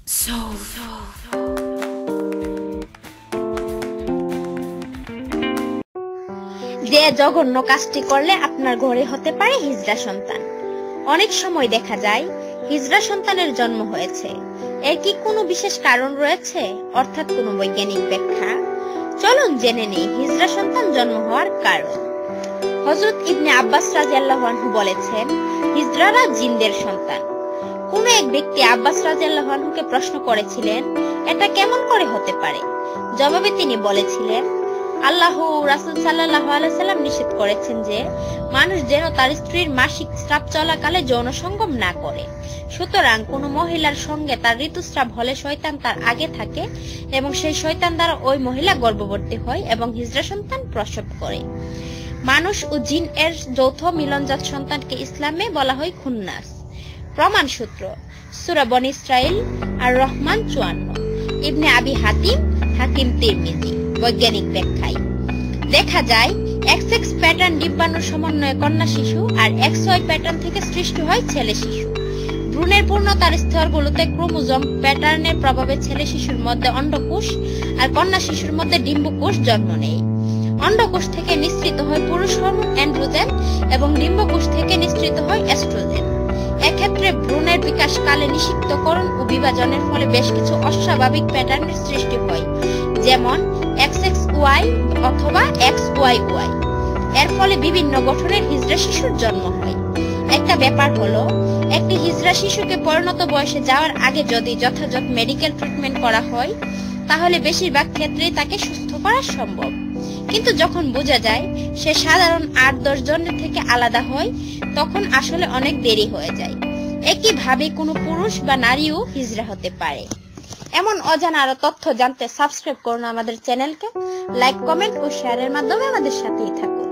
যে জঘন্য কাজটি করলে আপনার ঘরে হতে পারে হিজড়া সন্তান। অনেক সময় দেখা যায় হিজড়া সন্তানের জন্ম হয়েছে, এর কি কোনো বিশেষ কারণ রয়েছে, অর্থাৎ কোনো বৈজ্ঞানিক ব্যাখ্যা? চলুন জেনে নেই হিজড়া সন্তান জন্ম হওয়ার কারণ। হযরত ইবনে আব্বাস রাদিয়াল্লাহু আনহু বলেছেন, হিজড়ারা জিনদের সন্তান। কোন এক ব্যক্তি আব্বাস রাদিয়াল্লাহু আনহুকে প্রশ্ন করেছিলেন, এটা কেমন করে হতে পারে? জবাবে তিনি বলেছিলেন, আল্লাহ রাসূল সাল্লাল্লাহু আলাইহি সাল্লাম নিষেধ করেছেন যে মানুষ যেন তার স্ত্রীর মাসিক স্রাব চলাকালে যৌন সঙ্গম না করে। সুতরাং কোন মহিলার সঙ্গে তার ঋতুস্রাব হলে শয়তান তার আগে থাকে এবং সেই শয়তান দ্বারা ওই মহিলা গর্ভবতী হয় এবং হিজড়া সন্তান প্রসব করে। মানুষ ও জিন এর যৌথ মিলনজাত সন্তানকে ইসলামে বলা হয় খুন্নাস। প্রমাণ সূত্র সূরা বনী ইসরাইল আর রহমান 54, ইবনে আবি হাতিম, হাকিম তিরমিজি। বৈজ্ঞানিক ব্যাখ্যায় দেখা যায় XX প্যাটার্ন ডিম্বাণুর সমন্বয়ে কন্যা শিশু আর XY প্যাটার্ন থেকে সৃষ্টি হয় ছেলে শিশু। ভ্রূণের পূর্ণতার স্তরগুলোতে ক্রোমোজোম প্যাটার্নের প্রভাবে ছেলে শিশুর মধ্যে অন্ডকোষ আর কন্যা শিশুর মধ্যে ডিম্বকোষ জন্ম নেয়। অন্ডকোষ থেকে নিঃসৃত হয় পুরুষ হরমোন অ্যান্ড্রোজেন এবং ডিম্বকোষ থেকে নিঃসৃত হয় এস্ট্রোজেন। এক্ষেত্রে ভ্রূণের বিকাশ কালে নিষিক্তকরণ ও বিভাজনের ফলে বেশ কিছু অস্বাভাবিক প্যাটার্নের সৃষ্টি হয়, যেমন XXY অথবা XYY। এর ফলে বিভিন্ন গঠনের হিজড়া শিশুর জন্ম হয়। একটা ব্যাপার হলো, একটি হিজড়া শিশুকে পরিণত বয়সে যাওয়ার আগে যদি যথাযথ মেডিকেল ট্রিটমেন্ট করা হয় তাহলে বেশিরভাগ ক্ষেত্রেই তাকে সুস্থ করা সম্ভব। কিন্তু যখন বোঝা যায় সে সাধারণ 8-10 জনের থেকে আলাদা হয়, তখন আসলে অনেক দেরি হয়ে যায়। একইভাবে কোনো পুরুষ বা নারীও হিজড়া হতে পারে। এমন অজানা আরো তথ্য জানতে সাবস্ক্রাইব করুন আমাদের চ্যানেলকে, লাইক, কমেন্ট ও শেয়ারের মাধ্যমে আমাদের সাথেই থাকুন।